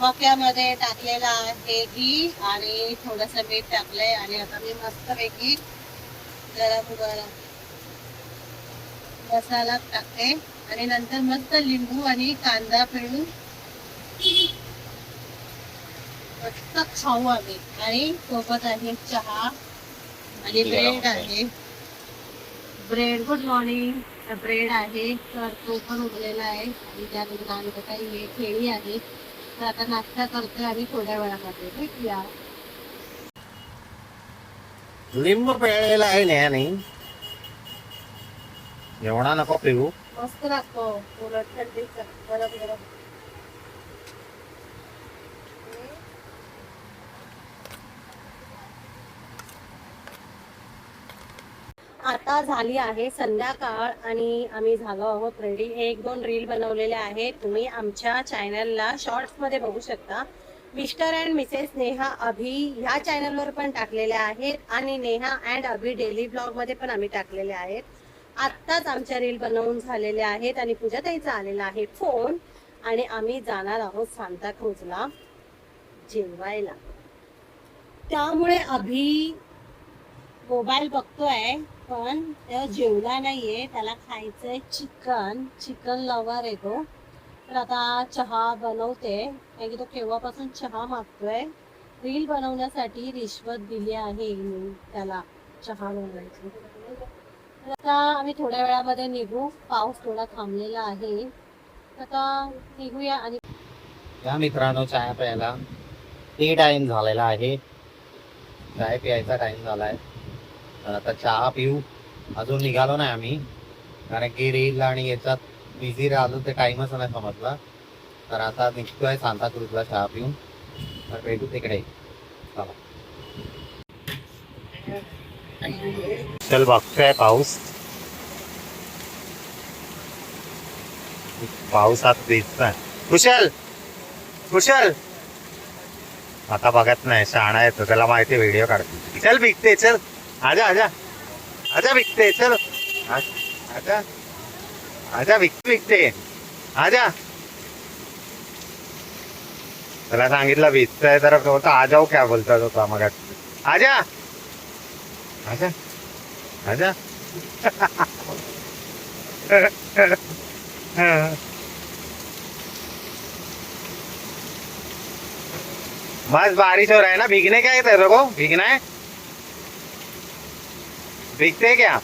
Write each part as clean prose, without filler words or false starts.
मक्यामध्ये टाकलेला आहे घी आणि थोडस मीठ टाकलंय आणि आता मी मस्तपैकी गरम गरम मसाला टाकते आणि नंतर मस्त लिंबू आणि कांदा पिळून मस्त खाऊ आम्ही. आणि सोबत आहे चहा आणि ब्रेड आहे. Bread good morning. ब्रेड आहे तर तो पण उरलेला आहे आणि त्यानंतर काही केळी आहे. तर आता नाश्ता करतोय आम्ही थोड्या वेळामध्ये. भेटूया. लिंबू पिळलेला आहे नाही एवढा नको पिऊ. मस्त लागतो उलट थंडीचा गरम गरम. आता झाली आहे संध्याकाळ आणि आम्ही झालो आहोत रेडी. 1-2 रील बनवलेले आहेत, तुम्ही आमच्या चॅनलला शॉर्ट्स मध्ये बघू शकता. मिस्टर अँड मिसेस नेहा अभि ह्या चॅनलवर पण टाकलेले आहेत आणि Neha and Abhi daily blog मध्ये पण आम्ही टाकलेले आहेत. आत्ताच आमच्या रील बनवून झालेल्या आहेत आणि पूजाताईचा आलेला आहे फोन आणि आम्ही जाणार आहोत सांताक्रूजला जेवायला. त्यामुळे अभि मोबाईल बघतोय पण तेव्हा जेवला नाहीये. त्याला खायचंय चिकन. चिकन लवर आहे तो. तर आता चहा बनवते कारण की तो केव्हापासून चहा मागतोय. रील बनवण्यासाठी रिश्वत दिली आहे मी त्याला चहा बनवायची. तर आता आम्ही थोड्या वेळामध्ये निघू. पाऊस थोडा थांबलेला आहे. आता निघूया. आणि या मित्रांनो चाय प्यायला टी टाइम झालेला आहे. चाय प्यायचा टाइम झालाय. तर आता चहा पिऊ. अजून निघालो नाही आम्ही कारण की रील आणि याच्यात बिझी राहिलो ते टाइमच नाही समजला. तर आता निघतोय सांताक्रूजला चहा पिऊन. तर भेटू तिकडे. चल बघतोय पाऊस. पावसात भिजतोय. कुशल कुशल आता बघत नाही. शहाणा येतो त्याला माहिती व्हिडिओ काढतो. चल भिजते चल. आजा आजा आजा भिजते चल. आजा आजा भिजते आजा. त्याला सांगितलं भिजतंय तर होता आ जाऊ क्या बोलता होता मग. आजा आजा आजा. बस बारिश हो रहा है ना. भीगने क्या है तेरे को. भीगना है. भीगते क्या.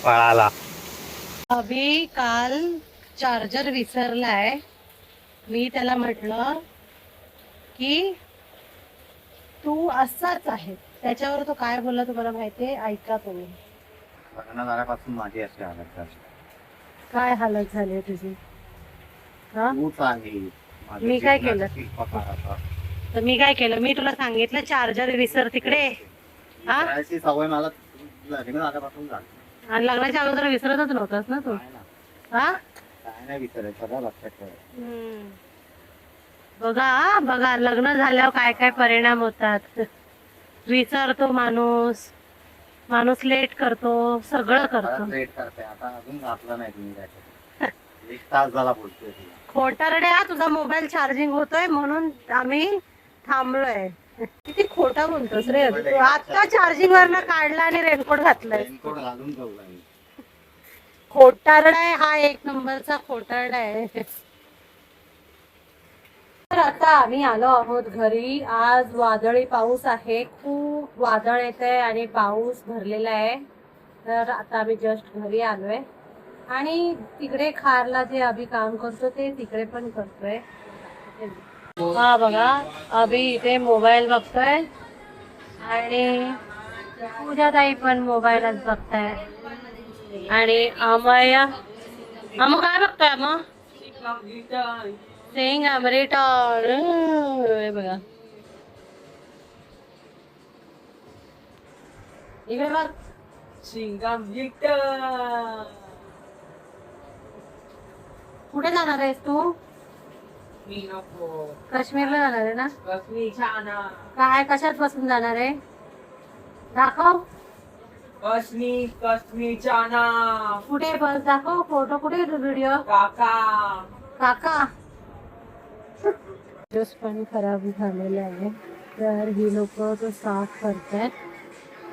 पळाला. अभि काल चार्जर विसरलाय. मी त्याला म्हटलं की तू असाच आहे. त्याच्यावर तो काय बोलला तुम्हाला माहितीये. ऐका तुम्ही. लग्न झाल्यापासून माझी अशी हालत झाली. काय हालत झाली तुझी. हा तूच आहे. मी काय केलं. तर मी काय केलं. मी तुला सांगितलं चार्जर विसर तिकडे. हा करायची सवय मला लग्न झाल्यापासून झाली. आणि लग्नाच्या अगोदर विसरतच नव्हतास ना तू. हा काय नाही विसरायचं सगळं लक्षात ठेवायचं. बघा बघा लग्न झाल्यावर काय काय परिणाम होतात. विसरतो माणूस. माणूस लेट करतो. सगळं करतो. लेट करते. आता अजून घातलं नाही तुम्ही त्याच्यात. 1 तास झाला बोलतोय तुला. खोटारड्या तुझा मोबाईल चार्जिंग होतोय म्हणून आम्ही थांबलोय. किती खोटा बोलतोस रे. तू आता चार्जिंग वरनं काढला आणि रेनकोट घातलाय. रेनकोट घालून ठेवला मी. खोटारडा आहे हा. 1 नंबरचा खोटारडा आहे. तर आता आम्ही आलो आहोत घरी. आज वादळी पाऊस आहे. खूप वादळ येतंय आणि पाऊस भरलेला आहे. तर आता आम्ही जस्ट घरी आलोय आणि तिकडे खारला जे अभि काम करतो ते तिकडे पण करतोय. हा बघा अभि इथे मोबाईल बघतोय आणि पूजाताई पण मोबाईलच बघताय. आणि अमया अम काय बघतोय. मग सिंग अमरिटॉन बघा इकडे बघ. कुठे जाणार आहेस तू. काश्मीरला जाणार आहे ना. काय कशात बसून जाणार आहे. दाखव. कुठे बस दाखव. फोटो कुठे व्हिडिओ. काका ज्यूस पण खराब झालेले आहे, तर ही लोक तो साफ करतायत.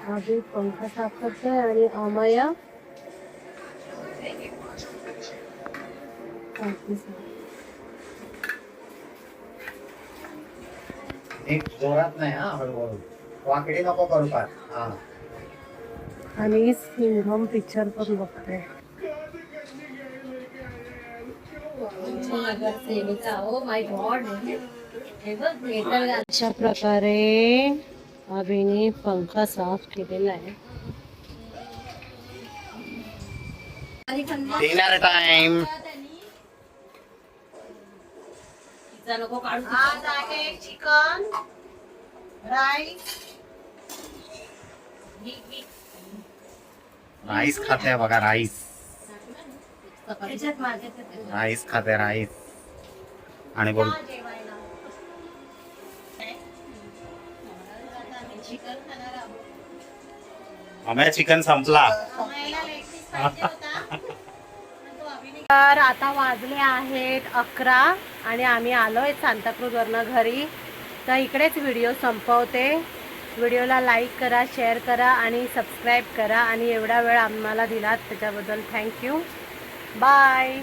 अभी पंखा साफ करताय आणि अमया एक जोरात नाही हा, हळूहळू. वाकडी नको करू का? हा. आणि सिंघम पिक्चर पण बघते. अशा प्रकारे अभिने पंखा साफ केलेला आहे. Dinner time. आज आहे चिकन राईस. राईस खाते बघा, राईस. राईस खाते, राईस. आणि बोल आम्हाला चिकन संपला. तर आता वाजले आहेत 11 आणि आम्ही आलोय सांताक्रूजवरनं घरी. तर इकडेच व्हिडिओ संपवते. व्हिडिओला लाईक करा, शेअर करा आणि सबस्क्राईब करा. आणि एवढा वेळ आम्हाला दिलात त्याच्याबद्दल थँक्यू. बाय.